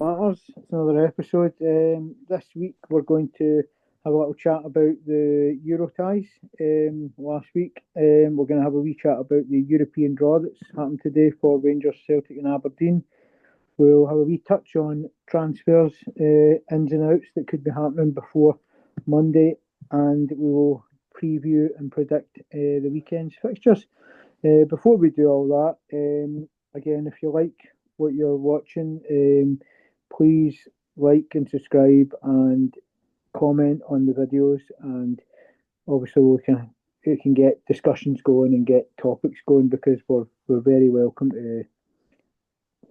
Matters. It's another episode. This week we're going to have a little chat about the Euro ties. Last week we're going to have a wee chat about the European draw that's happened today for Rangers, Celtic, and Aberdeen. We'll have a wee touch on transfers, ins and outs that could be happening before Monday, and we will preview and predict the weekend's fixtures. Before we do all that, again, if you like what you're watching, please like and subscribe and comment on the videos, and obviously we can get discussions going and get topics going, because we're very welcome to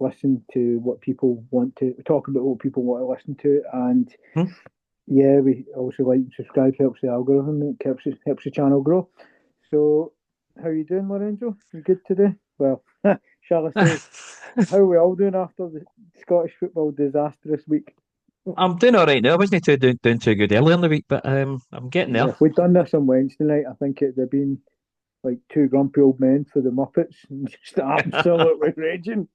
listen to what people want to talk about, what people want to listen to, and yeah, we also like and subscribe, helps the algorithm, it helps the channel grow. So how are you doing, Lorenzo? You good today? Well, shall I say, how are we all doing after the Scottish football disastrous week? I'm doing all right now. I wasn't doing too good earlier in the week, but I'm getting Yeah, there. if we'd done this on Wednesday night, I think it'd have been like two grumpy old men for the Muppets and just absolutely raging.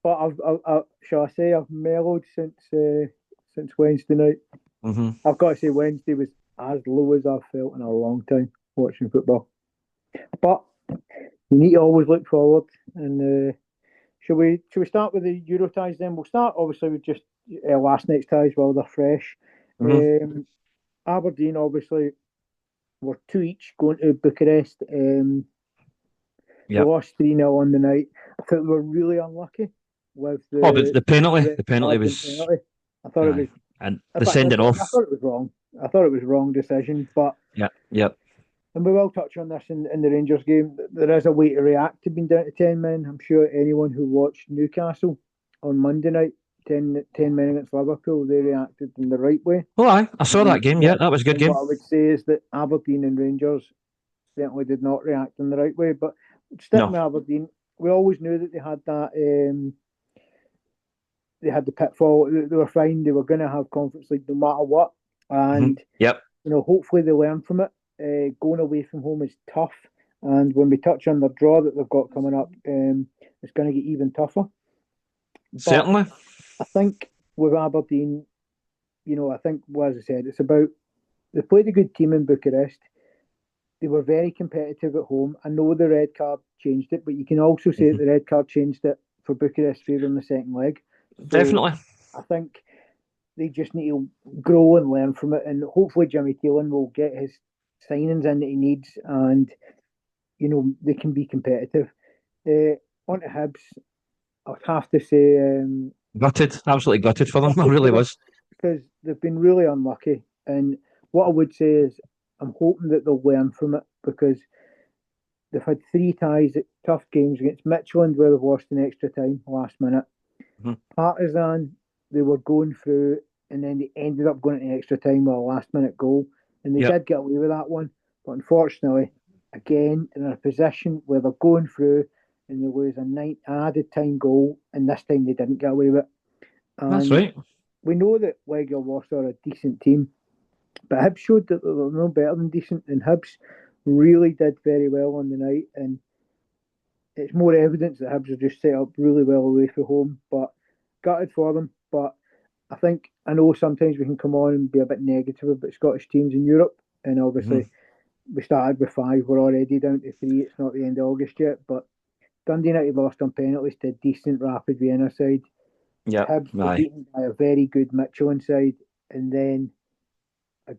But shall I say, I've mellowed since Wednesday night. hmm I've got to say, Wednesday was as low as I've felt in a long time watching football. But you need to always look forward. And should we start with the Euro ties then? We'll start obviously with just last night's ties while they're fresh. hmm Aberdeen obviously were two each going to Bucharest. They Yep. lost 3-0 on the night. I thought they were really unlucky with Oh, the, the the penalty. red The penalty card and was penalty. I thought it was. aye, and In the fact, sending I off. thought it was wrong. I thought it was wrong decision, but Yep. Yep. and we will touch on this in the Rangers game. There is a way to react to being down to 10 men. I'm sure anyone who watched Newcastle on Monday night, 10 men against Liverpool, they reacted in the right way. Oh, aye, I saw that game. Yeah, What, that was a good and game. what I would say is that Aberdeen and Rangers certainly did not react in the right way. But sticking No. with Aberdeen, we always knew that they had that. They had the pitfall. They were fine. They were going to have Conference League no matter what. And Yep. hopefully they learn from it. Going away from home is tough, and when we touch on the draw that they've got coming up, it's going to get even tougher. But Certainly. I think with Aberdeen, I think, well, as I said, it's about they played a good team in Bucharest. They were very competitive at home. I know the red card changed it, but you can also say that hmm the red card changed it for Bucharest favour in the second leg. So Definitely. I think they just need to grow and learn from it, and hopefully Jimmy Keelan will get his signings in that he needs, and they can be competitive. On to Hibs, I'd have to say Gutted. Absolutely gutted for them. I gutted for really them was. because they've been really unlucky. And what I would say is I'm hoping that they'll learn from it, because they've had three ties at tough games against Midtjylland where they've lost in extra time last minute. hmm Partizan, they were going through, and then they ended up going into extra time with a last minute goal, and they Yep. did get away with that one. But unfortunately, again, in a position where they're going through and they lose an added time goal, and this time they didn't get away with it. That's And right. we know that Legia Warsaw are a decent team, but Hibs showed that they were no better than decent, and Hibs really did very well on the night. And it's more evidence that Hibs are just set up really well away from home. But gutted for them. But I know sometimes we can come on and be a bit negative about Scottish teams in Europe, and hmm obviously we started with five. We're already down to three. It's not the end of August yet, but Dundee United lost on penalties to a decent Rapid Vienna side. Yep. Hibs were Aye. beaten by a very good Michelin side, and then a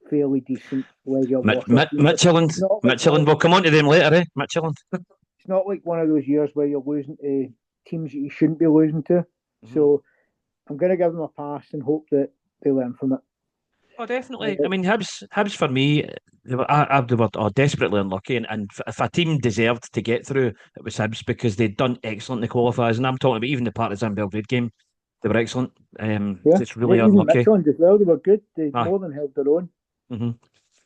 fairly decent Legia Warsaw team. So Michelin. not like one Michelin. of We'll come on to them later, eh? Michelin. it's not like one of those years where you're losing to teams that you shouldn't be losing to. hmm So I'm going to give them a pass and hope that they learn from it. Oh, definitely. I Uh, mean, Hibs for me, they were desperately unlucky, and if a team deserved to get through, it was Hibs because they'd done excellent in the qualifiers, and I'm talking about even the Partizan Belgrade game, they were excellent. yeah, Just really even unlucky. Michelin as well. They were good. They Aye. more than held their own. hmm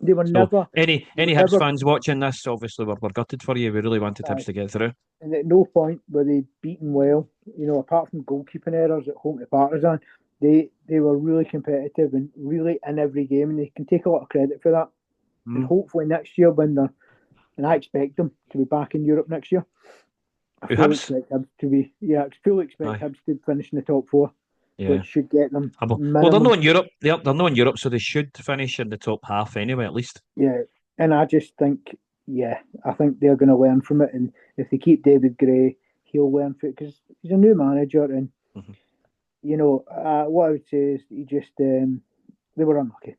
They were So never, they any were Hibs never, fans watching this, obviously, we're gutted for you. We really wanted uh, Hibs to get through. and at no point were they beaten well. Apart from goalkeeping errors at home to Partizan, they were really competitive and really in every game, and they can take a lot of credit for that. And Mm. hopefully next year, and I expect them to be back in Europe next year. I Who fully Hibs? expect Hibs to be. Yeah, I fully expect Aye, Hibs to finish in the top four, yeah. which should get them Well, they're not minimum. in Europe. They're not in Europe, so they should finish in the top half anyway, at least. Yeah, and I just think, yeah, I think they're going to learn from it, and if they keep David Gray, he'll learn from it because he's a new manager, and Mhm. what I would say is he just they were unlucky.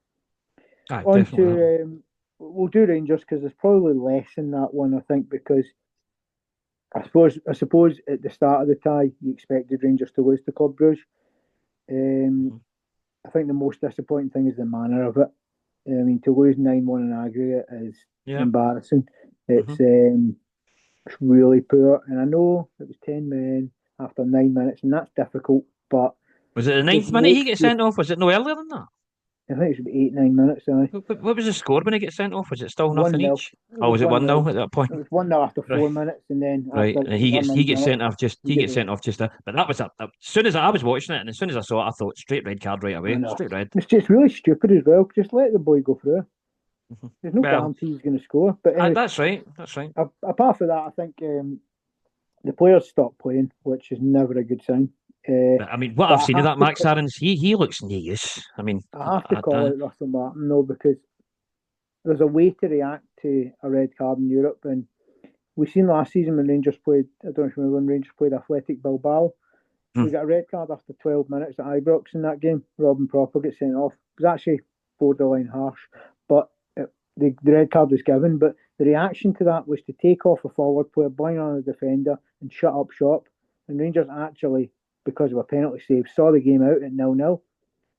Aye, On definitely. to we'll do Rangers because there's probably less in that one. I think because I suppose at the start of the tie you expected Rangers to lose to Club Brugge. Um, Mhm. I think the most disappointing thing is the manner of it. I mean, to lose 9-1 in aggregate is Yeah. embarrassing. It's Mhm. um, it's really poor, and I know it was 10 men after 9 minutes, and that's difficult. But Was it the it ninth minute he makes gets you. sent off? Was it no earlier than that? I think it's 8-9 minutes. Aye, What was the score when he gets sent off? Was it still one nothing nil. each? It Oh, was was it one 1-0 nil. at that point? It was 1-0 after Right. 4 minutes, and then Right, after and another he nine gets minutes, sent off just you he get gets the. sent off just there. But that was as soon as I was watching it, and as soon as I saw it, I thought straight red card right I away, know. straight red. It's just really stupid as well. Just let the boy go through. Mhm. There's no Well, guarantee he's going to score. But anyway, that's right, that's right. apart from that, I think the players stopped playing, which is never a good sign. Uh, But I mean, what but I've seen of that Max Aarons, he looks no use. I mean, I have to call out Russell Martin though because there's a way to react to a red card in Europe, and we've seen last season when Rangers played. I don't know if you remember when Rangers played Athletic Bilbao. We hmm, got a red card after 12 minutes at Ibrox in that game. Robin Propper gets sent off. It was actually borderline harsh, but the red card was given. But the reaction to that was to take off a forward player, bring on a defender, and shut up shop. And Rangers actually, because of a penalty save, saw the game out at 0-0.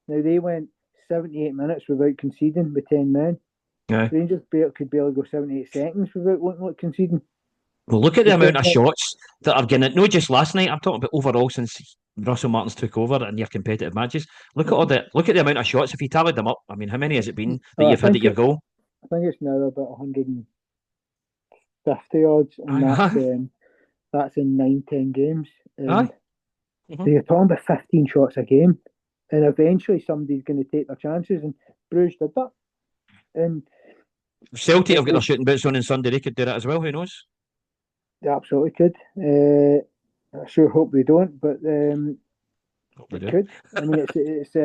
Now they went 78 minutes without conceding with 10 men. yeah. Rangers could barely go 78 seconds without looking like conceding Well, look at the with 10 amount of men. shots that I've getting. Not just last night. I'm talking about overall since Russell Martin's took over in your competitive matches. Look at the amount of shots. If you tallied them up, I mean, how many has it been that Oh, you've had at your goal? I think it's now about 150 odds, and Aye, aye, that's in 9-10 games. And aye. Mm-hmm. so you're talking about 15 shots a game, and eventually somebody's going to take their chances. And Bruges did that, and Celtic have got their they, shooting boots on Sunday. They could do that as well. Who knows? they absolutely could. I sure hope they don't, but Hope they it do. could. I mean, it's.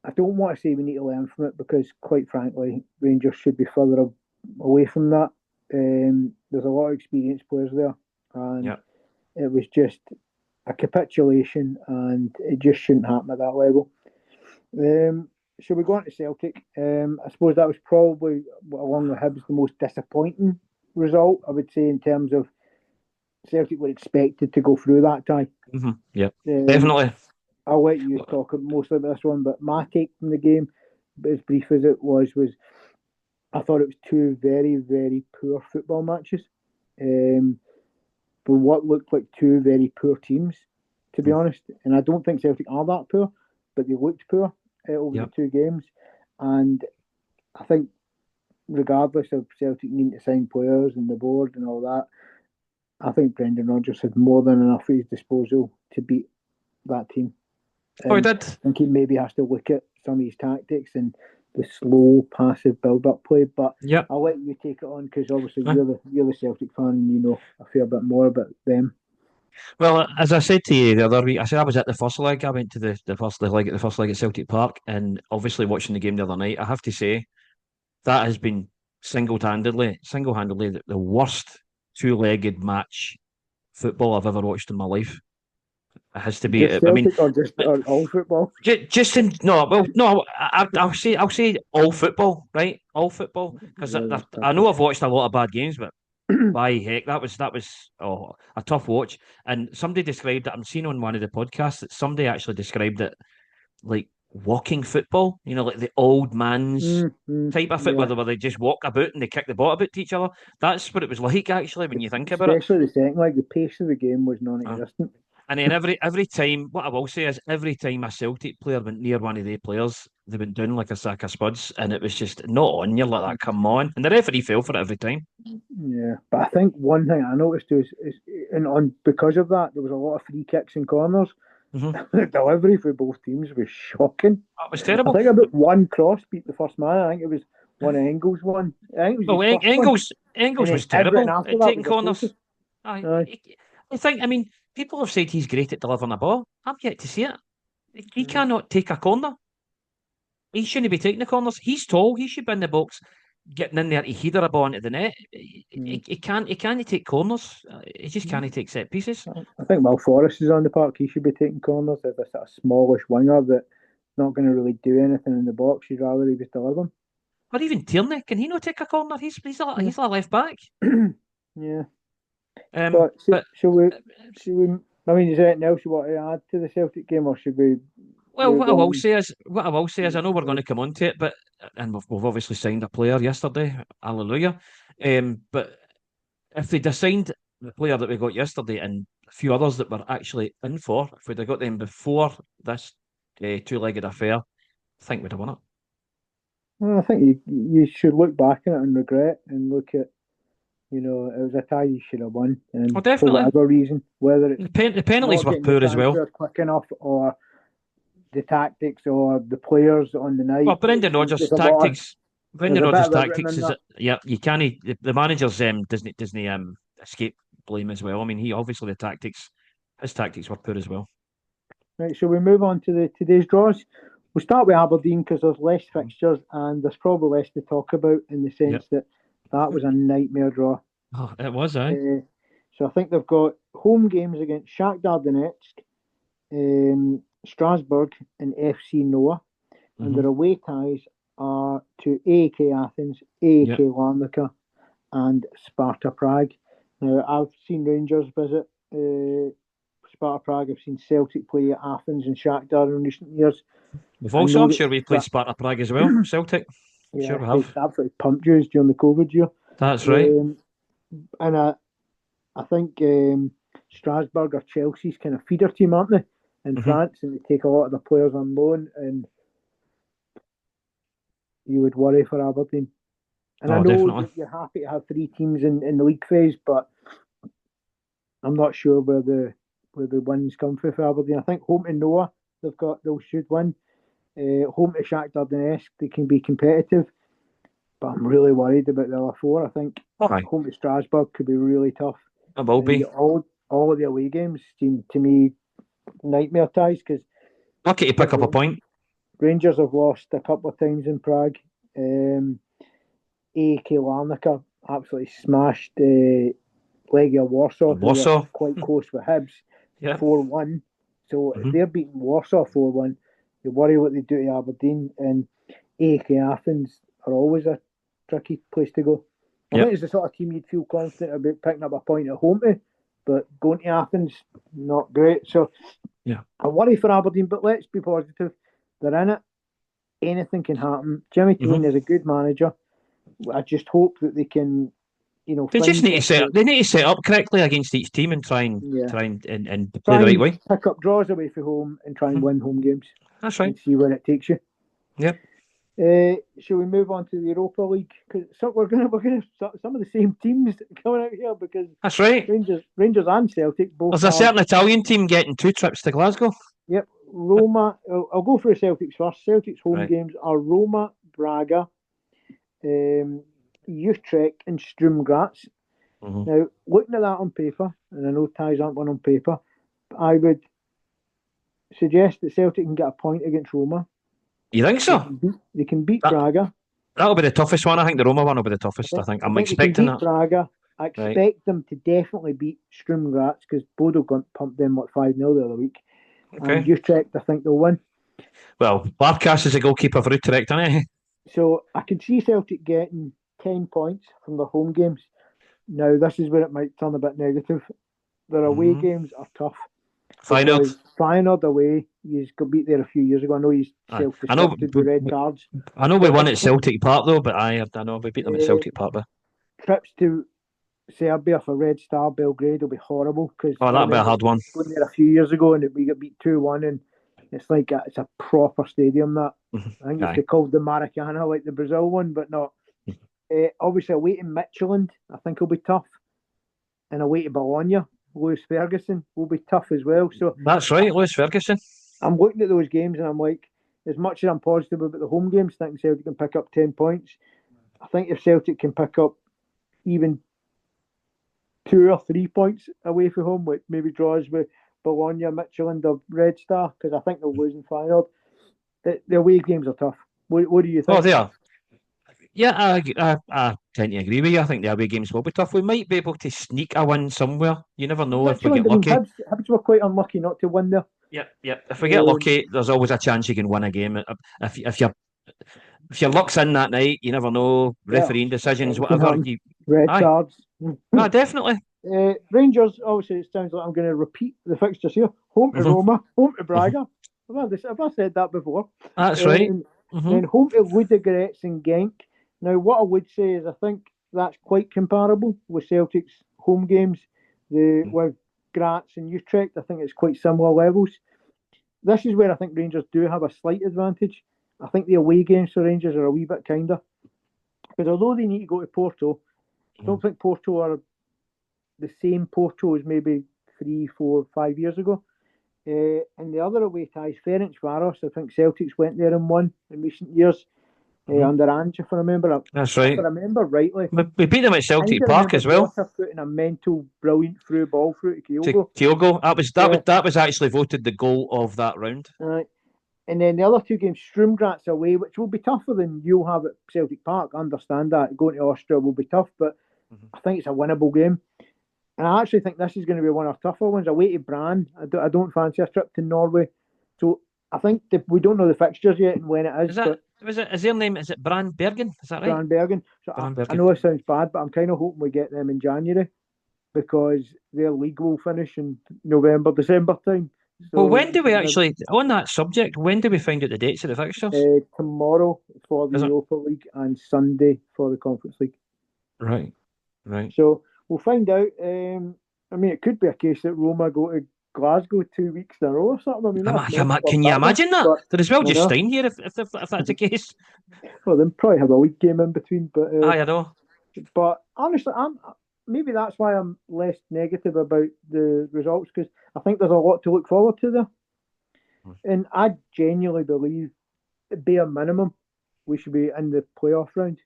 I don't want to say we need to learn from it because, quite frankly, Rangers should be further away from that. There's a lot of experienced players there, and Yeah. it was just a capitulation, and it just shouldn't happen at that level. Should we go on to Celtic? I suppose that was probably, along with Hibs, the most disappointing result, I would say, in terms of Celtic were expected to go through that tie. Mm-hmm. Yeah. Um, Definitely. I'll let you talk mostly about this one, but my take from the game, as brief as it was I thought it was two very, very poor football matches. Um, but what looked like two very poor teams, to be Mm. honest. And I don't think Celtic are that poor, but they looked poor over the Yeah. two games. And I think, regardless of Celtic needing to sign players and the board and all that, I think Brendan Rodgers had more than enough at his disposal to beat that team. Oh, he And did. I think he maybe has to look at some of his tactics and the slow, passive build-up play. But Yeah. I'll let you take it on because obviously Aye. you're the Celtic fan and you know a fair bit more about them. Well, as I said to you the other week, I said I was at the first leg. I went to the first leg at the first leg at Celtic Park, and obviously watching the game the other night, I have to say that has been single-handedly the worst two-legged match football I've ever watched in my life. It has to be. Just I mean, Celtic or just or all football? just in no, well, no. I'll say all football, right? All football, because Yeah, that's I know I've perfect. watched a lot of bad games, but by heck, that was a tough watch. And somebody described it. I'm seeing on one of the podcasts that somebody actually described it like walking football. You know, like the old man's type of Yeah, football where they just walk about and they kick the ball about to each other. That's what it was like actually when you think about it. especially the second leg. The pace of the game was Uh, non-existent. And then every time, what I will say is, every time a Celtic player went near one of their players, they went down like a sack of spuds, and it was just not on you like that. Come on, and the referee fell for it every time. Yeah, but I think one thing I noticed is and on because of that, there was a lot of free kicks and corners. Mm-hmm. The delivery for both teams was shocking. That was I terrible. think about one cross beat the first man. I think it was one of Engels' one. I think it was Well, his first one. Engels And was then everything terrible after at that taking was corners. atrocious. I, Aye. I mean, people have said he's great at delivering a ball. I'm yet to see it. He Mm. cannot take a corner. He shouldn't be taking the corners. He's tall. He should be in the box, getting in there to header a ball into the net. Mm. He can't. He can't take corners. He just can't take set pieces. I think Will Forrest is on the park. He should be taking corners. As a sort of smallish winger that's not going to really do anything in the box. You'd rather he just deliver them. Or even Tierney, can he not take a corner? Yeah. He's a left back. Yeah. Um, But but should we? Should we? I mean, is there anything else you want to add to the Celtic game, or should we well, move on? what I will say is, I know we're going to come on to it, but and we've obviously signed a player yesterday. Hallelujah. But if they'd have signed the player that we got yesterday and a few others that were actually in for, if we'd have got them before this two-legged affair, I think we'd have won it. Well, I think you should look back on it and regret and look at, it was a tie you should have won, Oh, and for definitely. whatever reason, whether it's The penalties not were getting the poor as well. transfer quick enough or the tactics or the players on the night. Well, Brendan Rodgers' There's a lot of, tactics. Brendan there's a bit Rodgers' of everything tactics in is that. yeah. You can't. The manager's doesn't escape blame as well. I mean, he obviously his tactics were poor as well. Right, so we move on to today's draws. We'll start with Aberdeen because there's less fixtures and there's probably less to talk about in the sense that was a nightmare draw. Oh, it was, eh? So I think they've got home games against Shakhtar Donetsk, Strasbourg, and FC Noah, and their away ties are to AEK Athens, AEK Larnaca, and Sparta Prague. Now I've seen Rangers visit Sparta Prague. I've seen Celtic play at Athens and Shakhtar in recent years. I'm sure we played Sparta Prague as well. Celtic. Yeah, sure we they have. absolutely pumped you during the COVID year. That's right. And I think Strasbourg are Chelsea's kind of feeder team, aren't they? In France, and they take a lot of the players on loan, and you would worry for Aberdeen. And I know that you're happy to have three teams in the league phase, but I'm not sure where the wins come from for Aberdeen. I think home to Noah, they should win. Home to Shakhtar Donetsk, they can be competitive, but I'm really worried about the other four. I think home to Strasbourg could be really tough. It will be. All of the away games seem to me nightmare ties because lucky to pick up a point. Rangers have lost a couple of times in Prague. AEK Larnaca absolutely smashed Legia Warsaw. Who were quite close with Hibs. 4-1. So if they're beating Warsaw 4-1, you worry what they do to Aberdeen, and AEK Athens are always a tricky place to go. I think it's the sort of team you'd feel confident about picking up a point at home to, but going to Athens, not great. So I worry for Aberdeen, but let's be positive. They're in it. Anything can happen. Jimmy Keane is a good manager. I just hope that they can, they just need to set up. They need to set up correctly against each team and try and play the right way. Pick up draws away from home and try and win home games. That's right. And see where it takes you. Yep. Shall we move on to the Europa League? Because we're going to some of the same teams coming out here because that's right. Rangers and Celtic both. There's a certain Italian team getting 2 trips to Glasgow. Yep, Roma. I'll go for the Celtics first. Celtics home games are Roma, Braga, Utrecht, and Sturm Graz. Now, looking at that on paper, and I know ties aren't one on paper, but I would suggest that Celtic can get a point against Roma. You think so? They can beat Braga. That'll be the toughest one. I think the Roma one will be the toughest. I think I'm expecting that. Braga. I expect them to definitely beat Sturm Graz because Bodo pumped them 5-0 the other week. Okay. And Utrecht, I think they'll win. Well, Barkas is a goalkeeper for Utrecht, isn't he? So I can see Celtic getting 10 points from their home games. Now, this is where it might turn a bit negative. Their away games are tough. Feyenoord away, you got beat there a few years ago. I know he's self-destructed with red cards. I know we won at Celtic Park though, but I know we beat them at Celtic Park. But trips to Serbia for Red Star Belgrade will be horrible because that'll be a hard one. We went there a few years ago and we got beat 2-1, and it's like it's a proper stadium. That I think it's called the Maracana, like the Brazil one, but not. Obviously, away to Midtjylland, I think will be tough, and away to Bologna. Lewis Ferguson will be tough as well. So that's right, Lewis Ferguson. I'm looking at those games and I'm like, as much as I'm positive about the home games, thinking Celtic can pick up 10 points, I think if Celtic can pick up even 2 or 3 points away from home, with maybe draws with Bologna, Midtjylland, or Red Star, because I think they'll lose in Feyenoord. The away games are tough. What do you Oh, think? they are. Yeah, I tend to agree with you. I think the away games will be tough. We might be able to sneak a win somewhere. You never know if we Midtjylland, get I mean, lucky. Hibs were quite unlucky not to win there. Yep. If we get Um, lucky, there's always a chance you can win a game. If your luck's in that night, you never know. yeah, Refereeing decisions, anything can whatever. happen. Red Aye, cards. definitely. Rangers, obviously, it sounds like I'm going to repeat the fixtures here. Home to Hmm. Roma, home to Hmm. Braga. Have I said that before? That's right. Um, Hmm. then home to Ludogorets and Genk. Now, what I would say is I think that's quite comparable with Celtic's home games. With Graz and Utrecht, I think it's quite similar levels. This is where I think Rangers do have a slight advantage. I think the away games for Rangers are a wee bit kinder. Because although they need to go to Porto, I don't think Porto are the same Porto as maybe 3, 4, 5 years ago. And the other away ties, Ferencváros, I think Celtics went there and won in recent years under Ange, if I remember. That's If I right. remember rightly, We beat them at I kind Celtic of Park remember as well. Jota putting a mental, brilliant through ball through to To Kyogo. Kyogo. That was that was Yeah. that was actually voted the goal of that round. And then the other 2 games, Sturm away, which will be tougher than you'll have at Celtic Park. I understand that. Going to Austria will be tough, but I think it's a winnable game. And I actually think this is going to be one of our tougher ones. Away to Brann. I don't fancy a trip to Norway. So I think we don't know the fixtures yet and when it is, but Is their name? Is it Bran Bergen? Is that right? Brann Bergen. So Bran I Bergen. know it sounds bad, but I'm kind of hoping we get them in January because their league will finish in November, December time. Well, So when do we actually, on that subject, when do we find out the dates of the fixtures? tomorrow for the Is it? Europa League and Sunday for the Conference League. Right. So we'll find out. I mean, it could be a case that Roma go to Glasgow 2 weeks in a row or something. I mean, that's Can you imagine that? but They'd as well I just know. staying here if that's the case. Well, then probably have a league game in between. I know. But honestly, maybe that's why I'm less negative about the results because I think there's a lot to look forward to there. And I genuinely believe, bare minimum, we should be in the playoff round.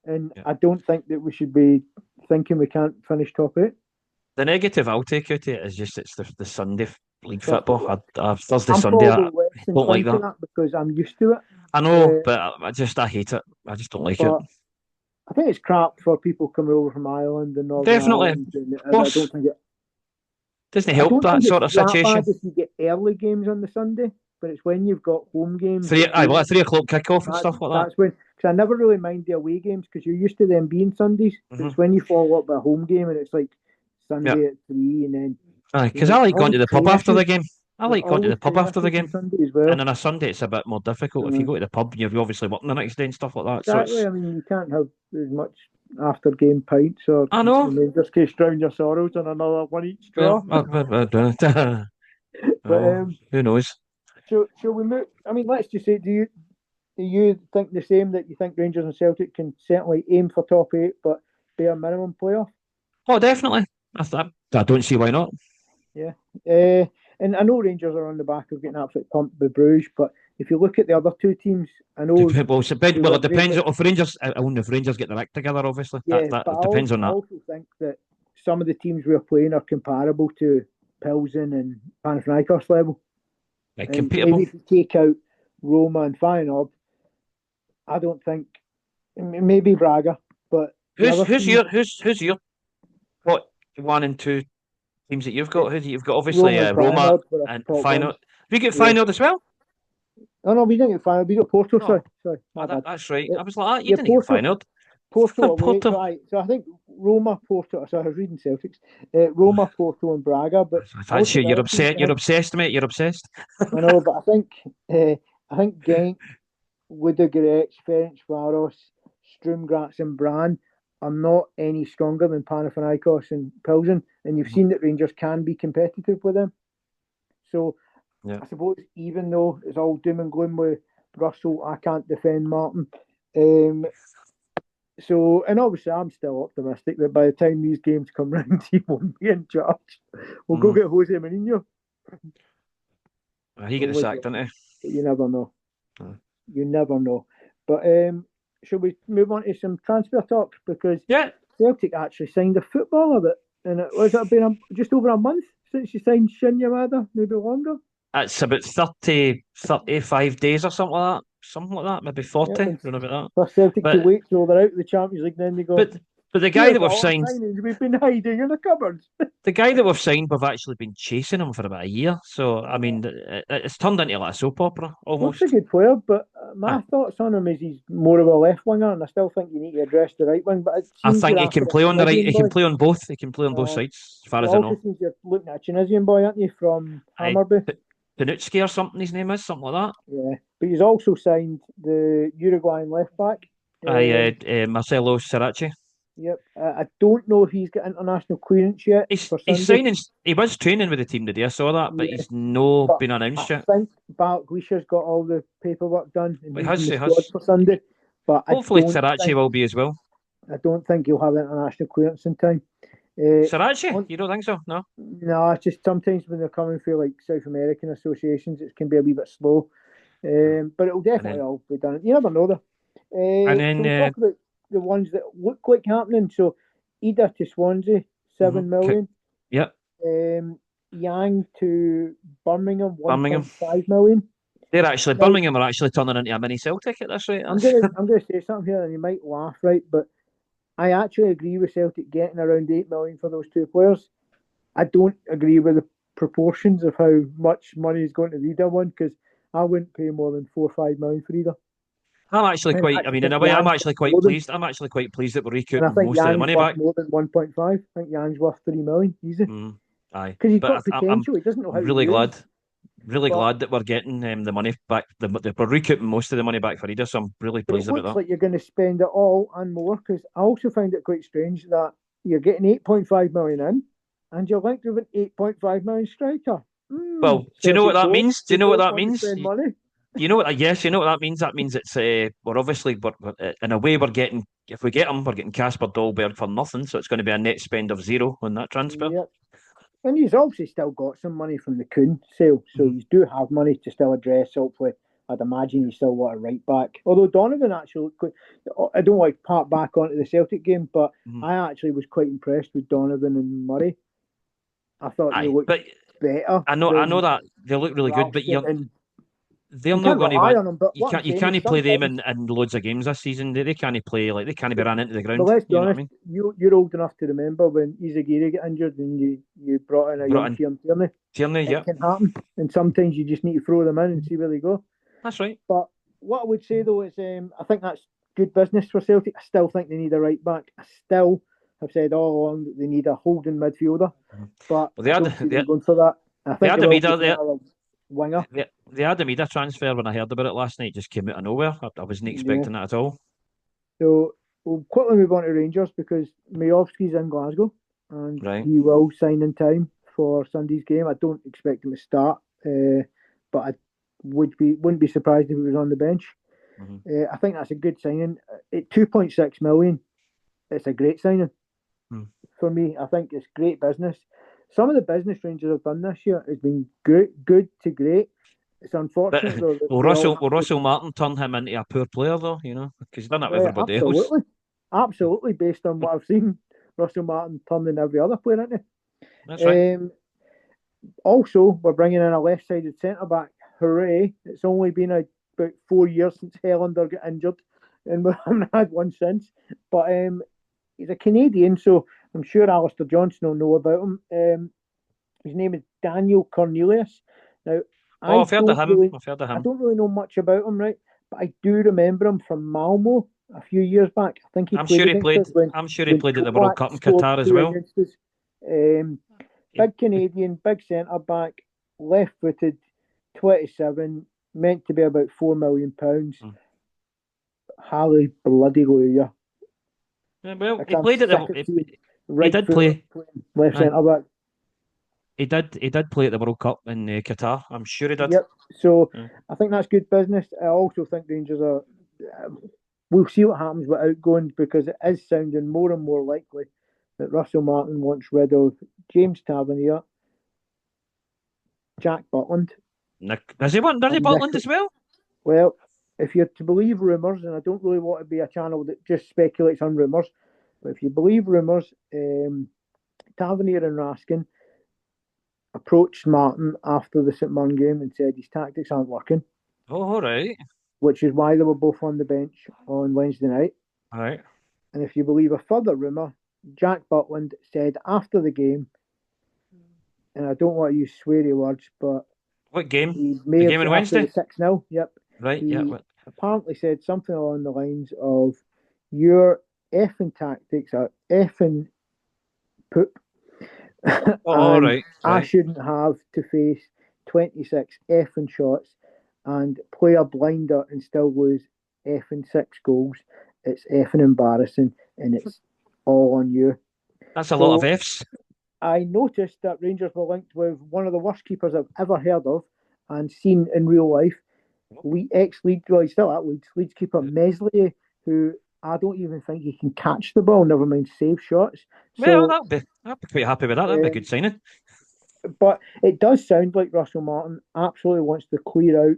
And I don't think that we should be thinking we can't finish top 8. The negative I'll take out of it is just it's the Sunday league football. Thursday, I'm Sunday, I probably less don't like inclined to that. that because I'm used to it. I know, but I hate it. I just don't like it. But I think it's crap for people coming over from Ireland and Northern Definitely. Ireland. And Of course. Doesn't help that sort of that situation. bad if you get early games on the Sunday, but it's when you've got home games. 3 o'clock kickoff and stuff like that. That's when, because I never really mind the away games because you're used to them being Sundays. But it's when you follow up with a home game and it's like Sunday at 3 and then. Because I like going to the pub after the game. I like going to the pub after the game. Sunday as well. And on a Sunday, it's a bit more difficult. If you go to the pub, you're obviously working the next day and stuff like that. Exactly. So I mean, you can't have as much after game pints or. I know. In this case, drown your sorrows on another one each straw. But who knows? So we move? I mean, let's just say, do you think the same, that you think Rangers and Celtic can certainly aim for top 8, but bare minimum playoff? Oh, definitely. I don't see why not. Yeah. And I know Rangers are on the back of getting absolutely pumped by Bruges, but if you look at the other 2 teams, I know. Well, it depends if Rangers get their act together. Obviously, yeah, that but depends on I that. also think that some of the teams we're playing are comparable to Pilsen and Panathinaikos level. Compatible. Maybe if you take out Roma and Feyenoord, I don't think, maybe Braga, but who's your what 1 and 2 teams that you've got? You've got obviously Roma and Feyenoord. Have you got Feyenoord as well? No, we didn't get Feyenoord. We got Porto. Sorry. That's right. I was like, you didn't get Feyenoord. Porto away. So I think Roma, Porto. So I was reading Celtics. Roma, Porto, and Braga. But that's you. You're upset. You're obsessed, mate. You're obsessed. I know, but I think Genk, Ludogorets, Ferencváros, Sturm and Brann are not any stronger than Panathinaikos and Pilsen, and you've seen that Rangers can be competitive with them. So I suppose even though it's all doom and gloom with Russell, I can't defend Martin. So, and obviously I'm still optimistic that by the time these games come round, he won't be in charge. We'll go get Jose Mourinho. He get the sack, didn't he? You never know. You never know. But Should we move on to some transfer talk? Because Yeah, Celtic actually signed a footballer and it been just over a month since you signed Shin Yamada, maybe longer. it's about 35 days or something like that, maybe Yeah, 40. I don't know about that. for Celtic to But wait till they're out of the Champions League, then they go, but but the guy here's that we've all our signed, signings we've been hiding in the cupboards. the guy that we've signed, we've actually been chasing him for about a year. So I Yeah. mean, it's turned into like a soap opera Looks a almost. good player, but I, my thoughts on him is he's more of a left winger, and I still think you need to address the right wing. But it I seems think you're he after can a play on the right. Tunisian He can boy. play on both. He can play on both Uh, sides, as far it as I also know. seems you're looking at a Tunisian boy, aren't you, from I Hammarby? Panutsky or something. His name is something like Yeah, but he's also signed the Uruguayan left back. that. I Um, Marcelo Sarachi. yep, I don't know if he's got international clearance yet for He's Sunday. signing. He was training with the team today. I saw that, but Yeah, he's no but been I announced yet. think Glisha's got all the paperwork done, and But he he's in has. the He squad has. for Sunday. But Hopefully, Sarachi will be as well. I don't think he'll have international clearance in time. Uh, Sarachi? on, You don't think so? No. no, it's just sometimes when they're coming through like South American associations, it can be a wee bit slow. Hmm. But it'll And definitely then all be done. You never know though. and So then we'll talk about the ones that look like happening. So Ida to Swansea, mhm. 7 million. Yep, Um, Yang to Birmingham, Birmingham. 1.5 million. Now Birmingham are actually turning into a mini Celtic at this rate. I'm gonna say something here, and you might laugh, right? But I actually agree with Celtic getting around 8 million for those two players. I don't agree with the proportions of how much money is going to either one because I wouldn't pay more than 4 or 5 million for either. I'm actually And I quite. I actually mean, in think a way, I'm Yang's actually worth quite more than, pleased. I'm actually quite pleased that we're and I recouping think most of the Yang's money worth back. more than 1.5. I think Yang's worth 3 million easy Mm, aye, because he's but got I'm potential. He doesn't know how to really use, really but glad that we're getting the money back. We're recouping most of the money back for Ida, so I'm really but it pleased about looks that. like you're going to spend it all and more because I also find it quite strange that you're getting 8.5 million in and you're linked with an 8.5 million striker. Well, do you know what Celtic that means? Do you they know what don't that want to means? spend money. You know what? Yes, you know what that means. That means it's we're obviously in a way we're getting if we get him, we're getting Casper Dolberg for nothing. So it's going to be a net spend of zero on that transfer. Yep. And he's obviously still got some money from the Kuhn sale, so Mhm. you do have money to still address. Hopefully, I'd imagine you still want a right back. Although Donovan actually looked quite, I don't want to part back onto the Celtic game, but Mhm. I actually was quite impressed with Donovan and Murray. I thought they Aye, looked but better I know than that they look really good, but Ralston, and they're you not can't going to rely win. on them. But what I'm You saying is can't play them sometimes. in loads of games this season. They can't play like they can't be But, ran into the but ground. let's be You know what I honest, mean? you're old enough to remember when Izagiri got injured and you brought in a Brought young in Kieran Tierney. Tierney, It yeah, can happen, and sometimes you just need to throw them in and see where they go. that's right. But what I would say though is, I think that's good business for Celtic. I still think they need a right back. I still have said all along that they need a holding midfielder, Mhm. but Well, I don't see them going for that. I think they Adam will go Ida, for another winger. the Adam Ida transfer when I heard about it last night just came out of nowhere. I wasn't Yeah. expecting that at all. So we'll quickly move on to Rangers because Majovski's in Glasgow and Right. he will sign in time for Sunday's game. I don't expect him to start, but I wouldn't be surprised if he was on the bench. Mhm. I think that's a good signing. At 2.6 million, it's a great signing Hmm. for me. I think it's great business. Some of the business Rangers have done this year has been good to great. It's But unfortunate though that they all have Will to. Russell Martin turn him into a poor player though? You know, because he's done that with everybody else. Absolutely, absolutely. Based on what I've seen, Russell Martin turning every other player into. That's right. Also, we're bringing in a left-sided centre back. Hooray! It's only been about 4 years since Helander got injured, and we haven't had one since. But he's a Canadian, so I'm sure Alistair Johnson will know about him. His name is Daniel Cornelius. Now, Oh, I I've heard of don't him. really, I've heard of I him. don't really know much about him, right? But I do remember him from Malmo a few years back. I think he I'm played sure he against us played. I'm sure he when played at the World Colak Cup in scored Qatar as two well. against us. Um, He, Big Canadian, big centre back, left-footed, 27, meant to be about £4 million. mm. Hallelujah, Yeah, well, like he I'm played at sick the. of seeing He right did footer play. playing left Aye, centre back. he did play at the World Cup in Qatar. I'm sure he did. Yep. So Yeah. I think that's good business. I also think Rangers are. We'll see what happens with outgoing because it is sounding more and more likely that Russell Martin wants rid of James Tavernier, Jack Butland, Nick, does he want? Does he and Butland Nick. as well? Well, if you're to believe rumours, and I don't really want to be a channel that just speculates on rumours, but if you believe rumours, Tavernier and Raskin approached Martin after the St Mirren game and said his tactics aren't working, Oh, all right. which is why they were both on the bench on Wednesday night. All right. And if you believe a further rumour, Jack Butland said after the game, and I don't want to use sweary words, but What game? he may The have game on after the Wednesday? 6-0. Yep. Right. Yeah. He What? apparently said something along the lines of, "Your effing tactics are effing poop, Oh, all and right. I Right. shouldn't have to face 26 effing shots and play a blinder and still lose effing 6 goals. It's effing embarrassing, and it's all on you." That's a lot of So Fs. I noticed that Rangers were linked with one of the worst keepers I've ever heard of and seen in real life. Ex-Leeds, well, he's still at Leeds. Leeds keeper Meslier, who I don't even think he can catch the ball. Never mind save shots. Well, So, I'd be quite happy with that. That'd be a good um, signing. but it does sound like Russell Martin absolutely wants to clear out,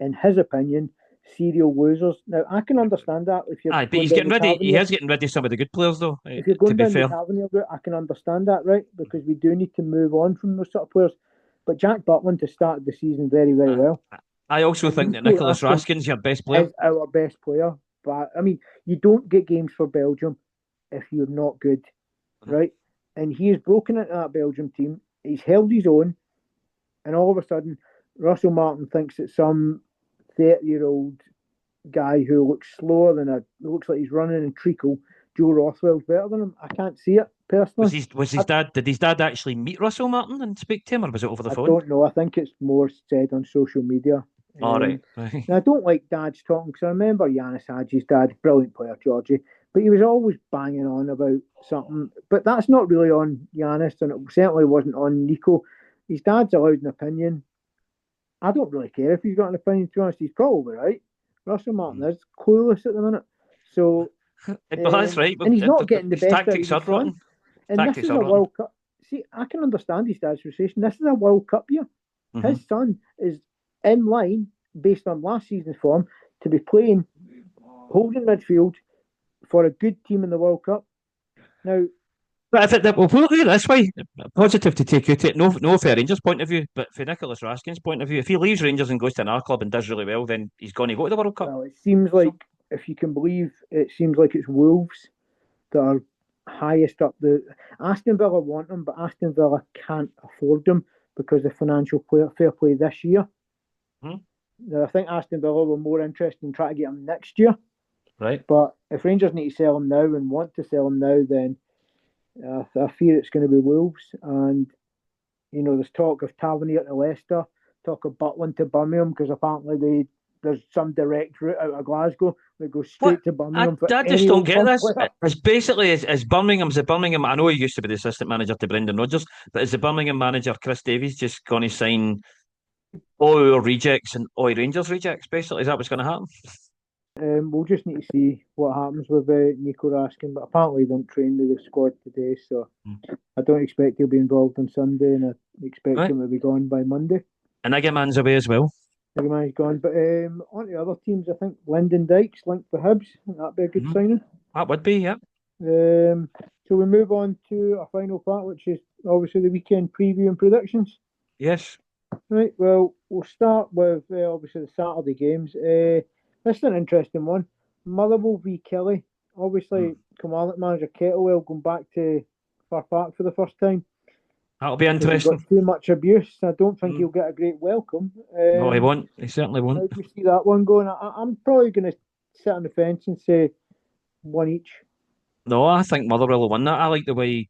in his opinion, serial losers. Now I can understand that if you're Aye, but going he's down getting the ready. He Tavernier. is getting rid of some of the good players, though. If you're To going be down the fair, Tavernier route, I can understand that, right? Because we do need to move on from those sort of players. But Jack Butland has started the season very, very uh, well. I also And think that Nico Nicholas Raskin Raskin's your best player. is our best player. But I mean, you don't get games for Belgium if you're not good, right? And he has broken into that Belgium team. He's held his own, and all of a sudden, Russell Martin thinks that some 30-year-old guy who looks slower than looks like he's running in treacle, Joe Rothwell's better than him. I can't see it personally. Was his I, dad? Did his dad actually meet Russell Martin and speak to him, or was it over the I phone? don't know. I think it's more said on social media. All right. Um, and I don't like dads talking because I remember Yanis Hadji's dad, brilliant player, Georgie, but he was always banging on about something. But that's not really on Yanis, and it certainly wasn't on Nico. His dad's allowed an opinion. I don't really care if he's got an opinion, to be honest. He's probably right. Russell Martin is clueless at the minute. So, But that's right. and But he's not getting the his best out of tactics are his son. rotten. And this Tactics is are a rotten. World Cup. See, I can understand his dad's frustration. This is a World Cup year. Mm-hmm. His son is in line, based on last season's form, to be playing holding midfield for a good team in the World Cup. Now, But if it, well, put it this way, positive to take out it. No, for Rangers' point of view, but for Nicholas Raskin's point of view, if he leaves Rangers and goes to another club and does really well, then he's going to go to the World Cup. well, it seems like, So, if you can believe, it seems like it's Wolves that are highest up the. Aston Villa want him, but Aston Villa can't afford him because of financial fair play this year. hmm, Now, I think Aston Villa were more interested in trying to get him next year. right. But if Rangers need to sell him now and want to sell him now, then I fear it's going to be Wolves. And, there's talk of Tavernier to Leicester, talk of Butland to Birmingham, because apparently there's some direct route out of Glasgow that goes What? straight to Birmingham for I just any don't old get first this. player. It's basically as Birmingham's the Birmingham. I know he used to be the assistant manager to Brendan Rodgers, but is the Birmingham manager Chris Davies just going to sign all our rejects and all Rangers rejects? Basically, is that what's going to happen? We'll just need to see what happens with Nico Raskin, but apparently he don't train with the squad today, so I don't expect he'll be involved on Sunday, and I expect Right. him to be gone by Monday. And Man's away as well. He's gone. But on to other teams, I think Lyndon Dykes linked with Hibs. That'd be a good Mhm. signing. That would be, yeah. So we move on to our final part, which is obviously the weekend preview and predictions. Yes. Right. Well, we'll start with obviously the Saturday games. This is an interesting one. Motherwell v Kelly. Obviously, Kilmarnock manager Kettlewell going back to Fir Park for the first time That'll be because he got interesting. too much abuse. I don't think Mm. he'll get a great welcome. No, he won't. He certainly How won't. do you see that one going? I'm probably going to sit on the fence and say one each. No, I think Motherwell will win that. I like the way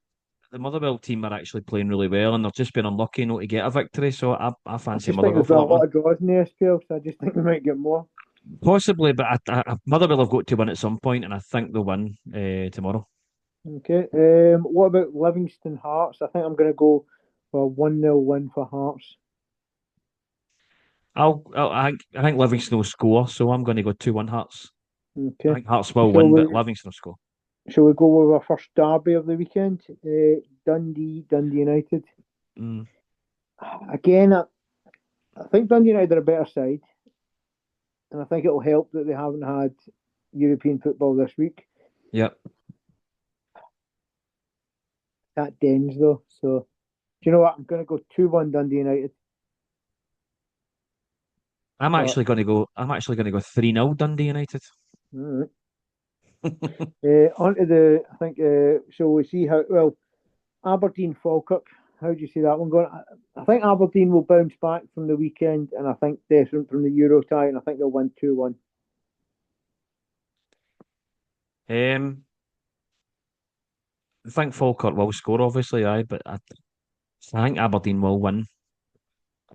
the Motherwell team are actually playing really well, and they've just been unlucky not to get a victory. So I I fancy just think Motherwell there's for been a that lot one. of draws in the SPL, so I just think we might get more. Possibly, but Motherwell have got to win at some point, and I think they'll win tomorrow. Okay. What about Livingston Hearts? I think I'm going to go for a 1-0 win for Hearts. I think Livingston will score, so I'm going to go 2-1 Hearts. I Okay. think Hearts will Shall win, but we Livingston will score. shall we go with our first derby of the weekend? Dundee United. Mm. Again, I think Dundee United are a better side. and I think it'll help that they haven't had European football this week. Yep. That Dens though. So, do you know what? I'm going to go 2-1 Dundee United. I'm But, actually going to go. I'm actually going to go 3-0 Dundee United. all right. On to I think, so we see how, well, Aberdeen Falkirk. How do you see that one going? I think Aberdeen will bounce back from the weekend, and I think definitely from the Euro tie, and I think they'll win 2-1. I think Falkirk will score, obviously, but I think Aberdeen will win.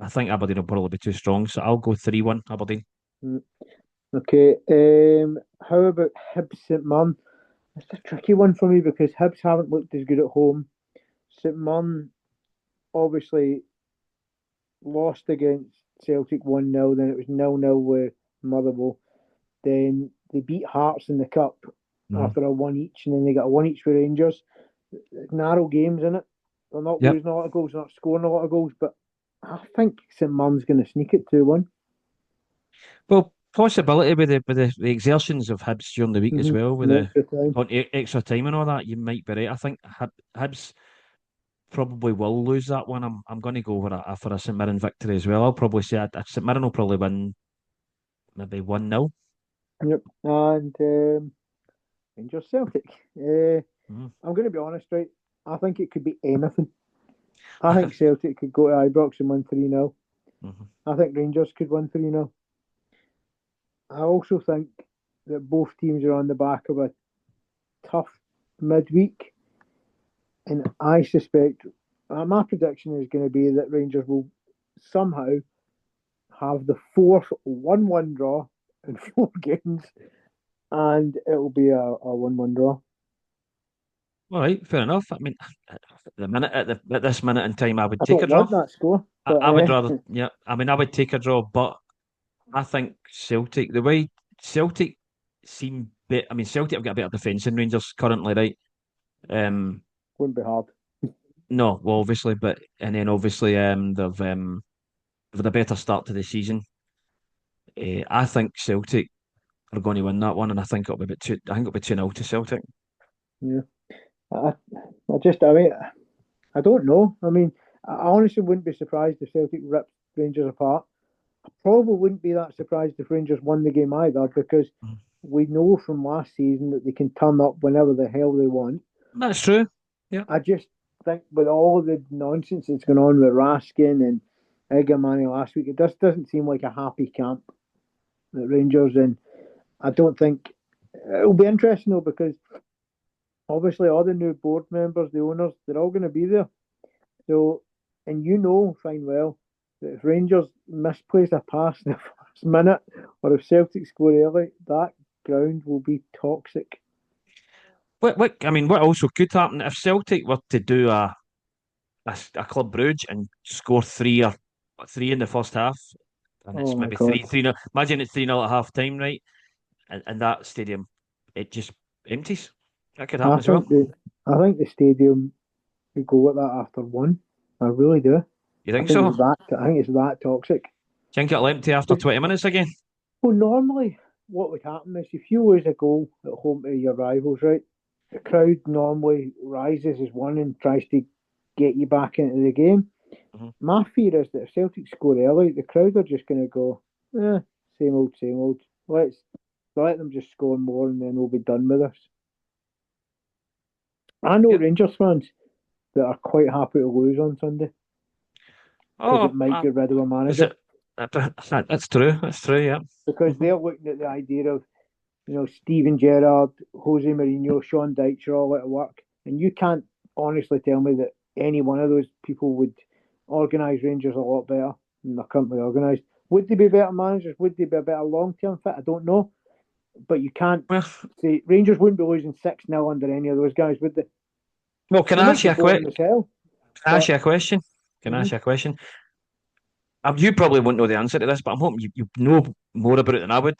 I think Aberdeen will probably be too strong, so I'll go 3-1 Aberdeen. Okay. How about Hibs St Mirren? It's a tricky one for me because Hibs haven't looked as good at home. St Mirren obviously lost against Celtic 1-0, then it was 0-0 with Motherwell. Then they beat Hearts in the Cup after a 1 each, and then they got a 1 each with Rangers. Narrow games in it. They're not losing a lot of goals, they're not scoring a lot of goals, but I think St Mirren's going to sneak it 2-1. Well, possibility with the exertions of Hibs during the week as well, with the extra time and all that, you might be right. I think Hibs probably will lose that one. I'm going to go for a St Mirren victory as well. I'll probably say St Mirren will probably win maybe 1-0. Yep. And Rangers Celtic. I'm going to be honest, right? I think it could be anything. I think Celtic could go to Ibrox and win 3-0. I think Rangers could win 3-0. I also think that both teams are on the back of a tough midweek. And I suspect, my prediction is going to be that Rangers will somehow have the fourth 1-1 draw in 4 games. And it will be a 1-1 draw. All right, fair enough. I mean, at this minute in time, I would I take a don't draw. want that score. But, I would rather, yeah. I mean, I would take a draw, but I think Celtic, the way Celtic seem bit. I mean, Celtic have got a better defence than Rangers currently, right? Wouldn't be hard. No, well, obviously, but and then obviously, they've had a better start to the season. I think Celtic are going to win that one, and I think it'll be about two. I think it'll be 2-0 to Celtic. Yeah. I mean, I don't know. I mean, I honestly wouldn't be surprised if Celtic ripped Rangers apart. I probably wouldn't be that surprised if Rangers won the game either, because we know from last season that they can turn up whenever the hell they want. That's true. Yeah. I just think with all the nonsense that's going on with Raskin and Egamani last week, it just doesn't seem like a happy camp at Rangers. And I don't think it'll be interesting though, because obviously all the new board members, the owners, they're all going to be there. So, and you know fine well that if Rangers misplace a pass in the first minute, or if Celtic score early, that ground will be toxic. I mean, what also could happen if Celtic were to do a Club Brugge and score three in the first half, and it's maybe God. 3-3. Imagine it's 3-0 at half time, right? And that stadium, it just empties. That could happen as well. I think the stadium could go with that after one. I really do. You think so? I think it's that toxic. Think it'll empty after 20 minutes again? Well, normally what would happen is if you lose a goal at home to your rivals, right, the crowd normally rises as one and tries to get you back into the game. My fear is that if Celtic score early, the crowd are just going to go, same old, same old. Let's let them just score more and then we'll be done with this. I know Rangers fans that are quite happy to lose on Sunday because it might get rid of a manager. That's true. That's true. Yeah. Because they're looking at the idea of, Steven Gerrard, Jose Mourinho, Sean Dyche are all out of work, and you can't honestly tell me that any one of those people would organise Rangers a lot better than they're currently organised. Would they be better managers? Would they be a better long-term fit? I don't know. But you can't say Rangers wouldn't be losing 6-0 under any of those guys, would they? Well, can I ask you a question? Can I ask you a question? Can I ask you a question? You probably won't know the answer to this, but I'm hoping you know more about it than I would.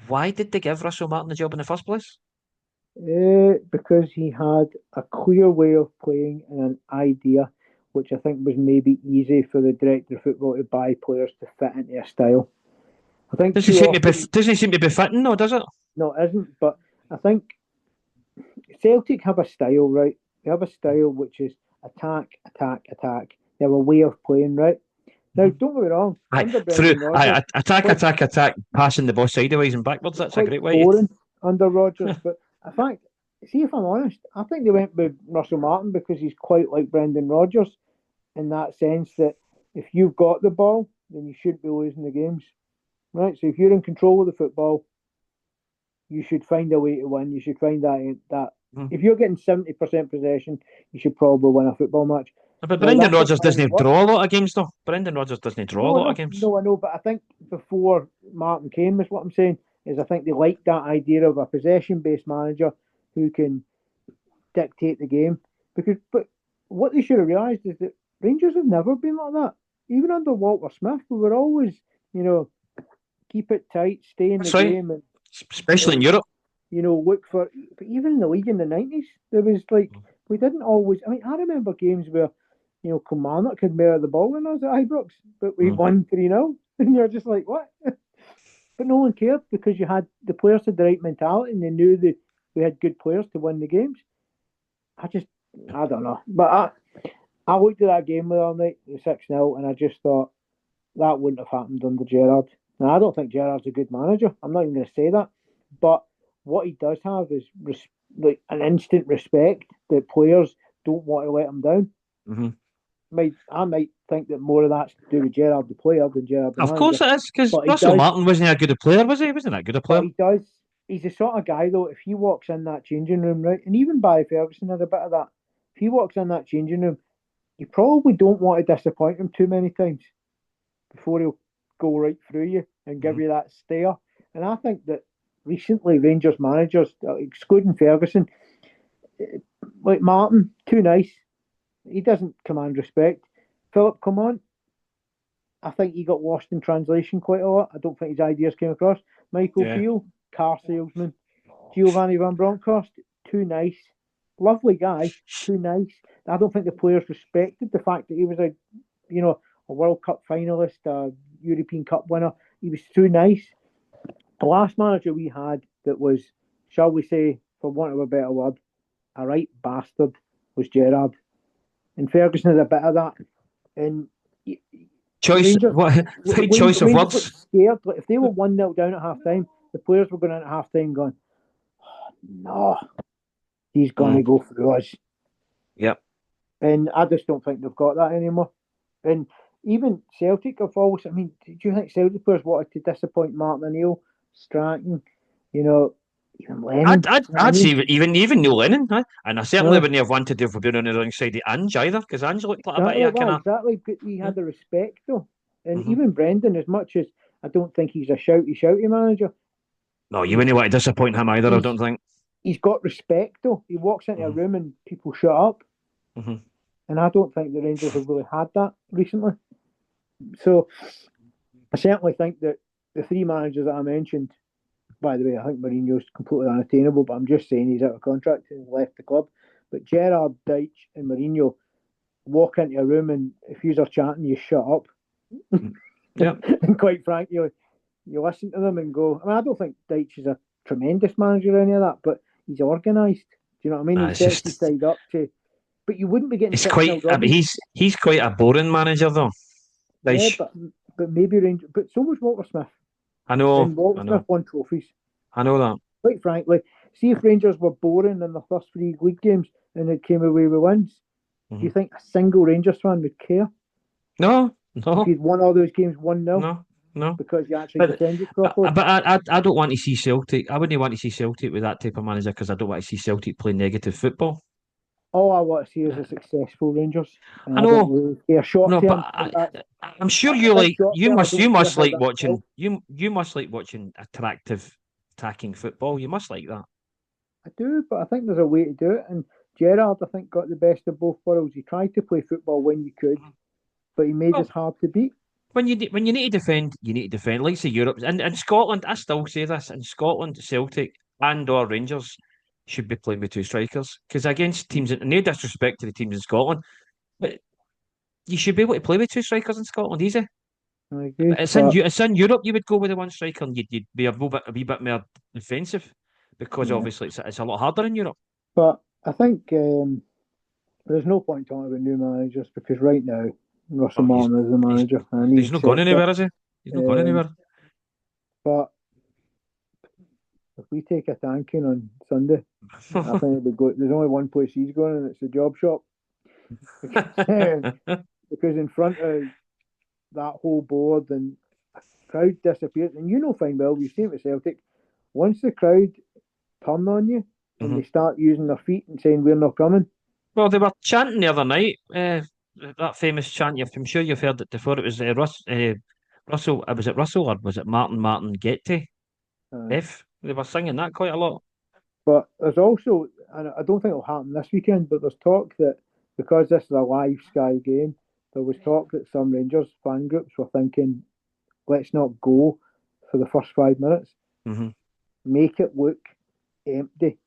Why did they give Russell Martin the job in the first place? Because he had a clear way of playing and an idea, which I think was maybe easy for the director of football to buy players to fit into a style. I think Doesn't too seem to be often, doesn't seem to be fitting though, does it? no, it isn't. But I think Celtic have a style, right? They have a style which is attack, attack, attack. They have a way of playing, right? Now, Mm-hmm. don't get me wrong. Aye, Under through Brendan Rodgers, attack, quite attack, attack, passing the ball sideways and backwards. it's That's a quite great way. boring under Rodgers. But in fact, see if I'm honest, I think they went with Russell Martin because he's quite like Brendan Rodgers in that sense that if you've got the ball, then you shouldn't be losing the games, right? So if you're in control of the football, you should find a way to win. You should find that Mm. if you're getting 70% possession, you should probably win a football match. But Now Brendan that doesn't Rodgers always doesn't work. draw a lot of games though. Brendan Rodgers doesn't draw a No, lot of no, games. no, I know, but I think before Martin came, is what I'm saying, is I think they like that idea of a possession-based manager who can dictate the game. But what they should have realised is that Rangers have never been like that. Even under Walter Smith, we were always, you know, keep it tight, stay in the That's right, game, especially in and Europe. look for. But even in the league in the 90s, there was like we didn't always. I mean, I remember games where Kilmarnock could mirror the ball in us at Ibrox, but we Mm. won 3-0, and you're just like, what? But no one cared because you had the players had the right mentality and they knew that we had good players to win the games. I don't know, but I looked at that game the other night, the 6-0, and I just thought that wouldn't have happened under Gerrard. Now I don't think Gerrard's a good manager. I'm not even going to say that, but what he does have is like an instant respect that players don't want to let him down. Mm-hmm. I might think that more of that's to do with Gerrard the player than Gerrard the Of manager. course it is, because But he Russell does. Martin wasn't a good a player, was he? Wasn't that good a But player? he does. He's the sort of guy though. If he walks in that changing room, right, and even Barry Ferguson had a bit of that. If he walks in that changing room, you probably don't want to disappoint him too many times before he'll go right through you and give you that stare. And I think that recently Rangers managers, excluding Ferguson, like Martin, too nice. He doesn't command respect. Philip, come on. I think he got lost in translation quite a lot. I don't think his ideas came across. Michael Yeah. Peel, car salesman. Giovanni Van Bronckhorst, too nice. Lovely guy, too nice. I don't think the players respected the fact that he was a World Cup finalist, a European Cup winner. He was too nice. The last manager we had that was, shall we say, for want of a better word, a right bastard was Gerrard. And Ferguson had a bit of that. And Choice, Rangers, what? Right choice of Rangers looked words. scared. Like if they were 1-0 down at half time, the players were going in at half time going, oh, no, he's going to go through us. Yep. And I just don't think they've got that anymore. And even Celtic have always, I mean, do you think Celtic players wanted to disappoint Martin O'Neill, Stratton, even Lennon? I'd say even Neil Lennon, huh? And I certainly Uh, wouldn't have wanted to have been on the wrong side of Ange either, because Ange looked like a bit exactly, of a well, kind of. exactly. But he had the respect though. And Mm-hmm. even Brendan, as much as I don't think he's a shouty manager, No, you wouldn't want to disappoint him either, I don't think. he's got respect though. He walks into a room and people shut up. Mm-hmm. And I don't think the Rangers have really had that recently. So I certainly think that the three managers that I mentioned, by the way, I think Mourinho's completely unattainable, but I'm just saying he's out of contract and left the club. But Gerrard, Deitch, and Mourinho walk into a room and if you're chatting, you shut up. Yeah. And quite frankly, you listen to them and go, I mean, I don't think Deitch is a tremendous manager or any of that, but he's organised. Do you know what I mean? He sets his side up to. But you wouldn't be getting It's quite. I mean, he's quite a boring manager though. Yeah, but maybe Rangers. But so was Walter Smith. I know. And Walter Smith won trophies. I know that. Quite frankly, see if Rangers were boring in the first three league games and they came away with wins. Do you think a single Rangers fan would care? No. If you'd won all those games 1-0? No. Because you actually defended properly. But I don't want to see Celtic. I wouldn't want to see Celtic with that type of manager because I don't want to see Celtic play negative football. All I want to see is a successful Rangers. And I know. I don't really care short term. But I'm sure you must like watching you must like watching attractive attacking football. You must like that. I do, but I think there's a way to do it. And Gerrard, I think, got the best of both worlds. He tried to play football when you could, but he made us hard to beat. When you need to defend, you need to defend. Like say Europe and Scotland, I still say this: in Scotland, Celtic and/or Rangers should be playing with two strikers because against teams, and no disrespect to the teams in Scotland, but you should be able to play with two strikers in Scotland easy. I agree. It's in Europe. You would go with the one striker, and you'd be a wee bit more defensive, because Yeah, obviously it's a lot harder in Europe. but I think there's no point talking about new managers because right now Russell But Martin is the he's manager and he he's not gone accepts it. anywhere, is he? He's not gone Um, anywhere. but if we take a tanking on Sunday, I think it'll be good. There's only one place he's going, and it's the job shop. Because in front of that whole board and crowd disappears, and you know fine well, we've seen it with Celtic. Once the crowd turn on you and they start using their feet and saying we're not coming. Well, they were chanting the other night. That famous chant. I'm sure you've heard it before. It was Russell. Was it Russell or was it Martin Getty? F. They were singing that quite a lot. But there's also, and I don't think it'll happen this weekend, but there's talk that because this is a live Sky game, there was talk that some Rangers fan groups were thinking, let's not go for the first 5 minutes. Make it look empty.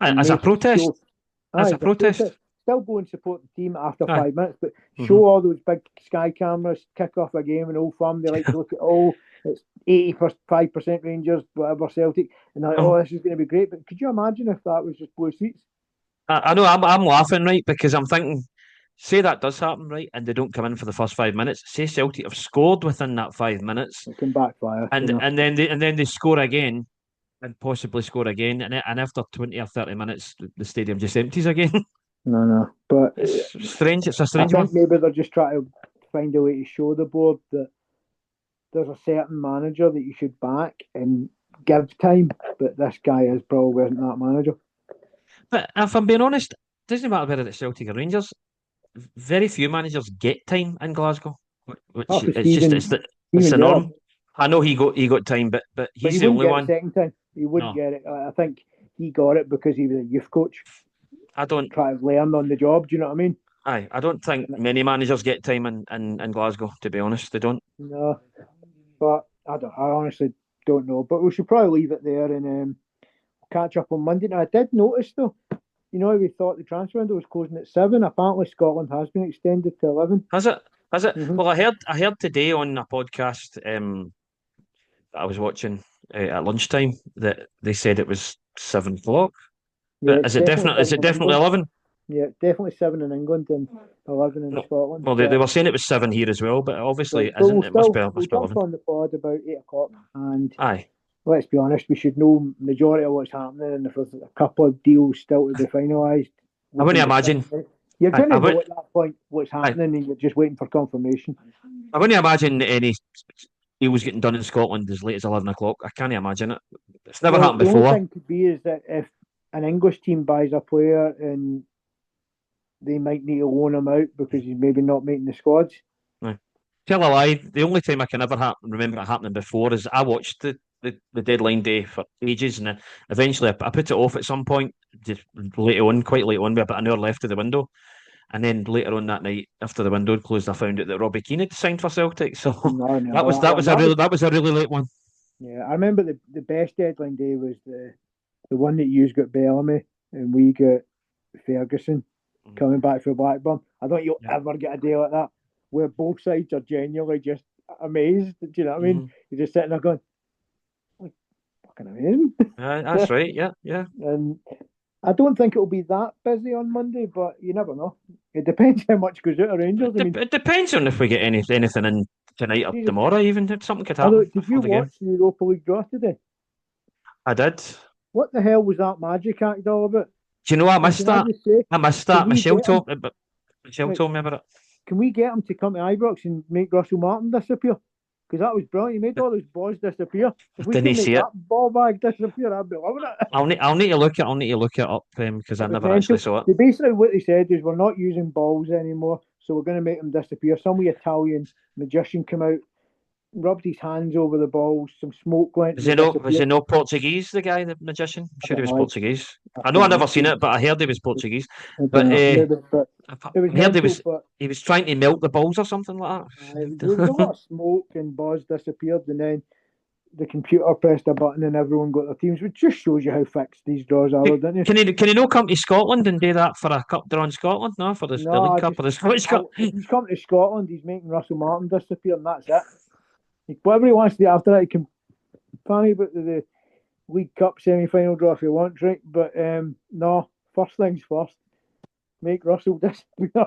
As a protest. Show, as a protest. Still go and support the team after 5 minutes, but show all those big Sky cameras, kick off a game in Old Firm. They like to look at, it's 85% Rangers, whatever, Celtic, and they're like, this is going to be great. But could you imagine if that was just blue seats? I know, I'm laughing, right, because I'm thinking, say that does happen, right, and they don't come in for the first 5 minutes. Say Celtic have scored within that 5 minutes, it can backfire, and then they score again, and possibly score again, and after 20 or 30 minutes, the stadium just empties again. No, but it's strange. It's a strange I one. think maybe they're just trying to find a way to show the board that there's a certain manager that you should back and give time, but this guy is probably isn't that manager. But if I'm being honest, it doesn't matter whether it's Celtic or Rangers. Very few managers get time in Glasgow, which it's the norm. I know he got time, but he's the only one. Second time, he wouldn't get it. I think he got it because he was a youth coach. I don't try to learn on the job. Do you know what I mean? Aye, I don't think many managers get time in Glasgow. To be honest, they don't. No, but I honestly don't know. But we should probably leave it there and catch up on Monday. Now, I did notice though, you know, we thought the transfer window was closing at 7. Apparently, Scotland has been extended to 11. Has it? Well, I heard today on a podcast that I was watching at lunchtime that they said it was 7 o'clock. Yeah, is it definitely 11? Yeah, definitely 7 in England and 11 in Scotland. Well, they were saying it was 7 here as well, but obviously it isn't. It must be 11. We'll jump on the pod about 8 o'clock and aye. Let's be honest, we should know majority of what's happening, and if there's a couple of deals still to be finalised. I wouldn't imagine. You're going to know at that point what's happening and you're just waiting for confirmation. I wouldn't imagine any deals getting done in Scotland as late as 11 o'clock. I can't imagine it. It's never happened before. The only thing could be is that if an English team buys a player and they might need to loan him out because he's maybe not making the squads. No. Tell a lie, the only time I can ever remember it happening before is I watched the deadline day for ages, and then eventually I put it off at some point, just quite late on, with about an hour left of the window. And then later on that night, after the window had closed, I found out that Robbie Keane had signed for Celtic. So that was a really late one. Yeah, I remember the best deadline day was the one that you got Bellamy and we got Ferguson coming back for Blackburn. I don't think you'll ever get a day like that where both sides are genuinely just amazed. Do you know what I mean? You're just sitting there going, fucking amazing. That's right. Yeah. And I don't think it'll be that busy on Monday, but you never know. It depends how much goes out of Rangers. It depends on if we get anything in tonight or tomorrow. Even if something could happen. Did you watch the Europa League draw today? I did. What the hell was that magic act all about? Do you know I missed that? I missed that. Michelle told me about it. Can we get him to come to Ibrox and make Russell Martin disappear? Because that was brilliant. He made all those balls disappear. If we can make that ball bag disappear, I'd be loving it. I'll need to look it up because I never actually saw it. Basically, what they said is we're not using balls anymore, so we're going to make them disappear. Some Italian magician came out, rubbed his hands over the balls, some smoke went. Was he no Portuguese, the guy, the magician? I'm sure he was Portuguese. I know I never seen it, but I heard he was Portuguese. But I heard he was trying to melt the balls or something like that. There was a lot of smoke and balls disappeared, and then the computer pressed a button and everyone got their teams, which just shows you how fixed these draws are, doesn't it? Can he not come to Scotland and do that for a cup draw in Scotland? For the League Cup or the Scottish Cup? If he's come to Scotland, he's making Russell Martin disappear, and that's it. Whatever he wants to do after that, he can fanny about the League Cup semi-final draw if he wants, right? But no, first things first. Make Russell disappear.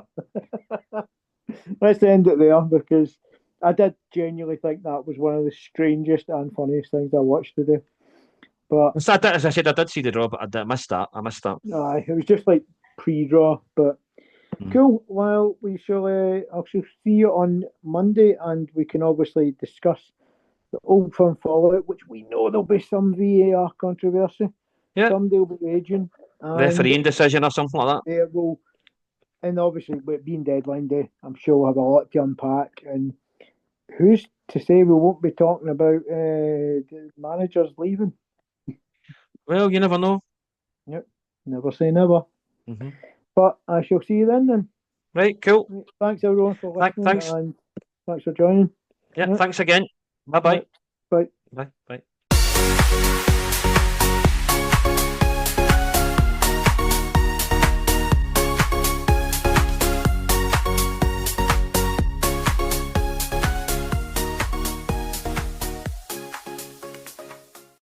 Let's end it there because I did genuinely think that was one of the strangest and funniest things I watched today. But As I said, I did see the draw, but I missed that. it was just like pre-draw. But cool. Well, we shall. I shall see you on Monday, and we can obviously discuss the Old Firm fallout, which we know there'll be some VAR controversy. Yeah. Somebody will be raging. Referee indecision or something like that. Yeah, well, and obviously, with it being deadline day, I'm sure we'll have a lot to unpack. And who's to say we won't be talking about the managers leaving? Well, you never know. Yep, never say never. Mm-hmm. But I shall see you then. Right, cool. Thanks everyone for listening. Thanks. And thanks for joining. Yeah, thanks again. Bye-bye. Bye. Bye.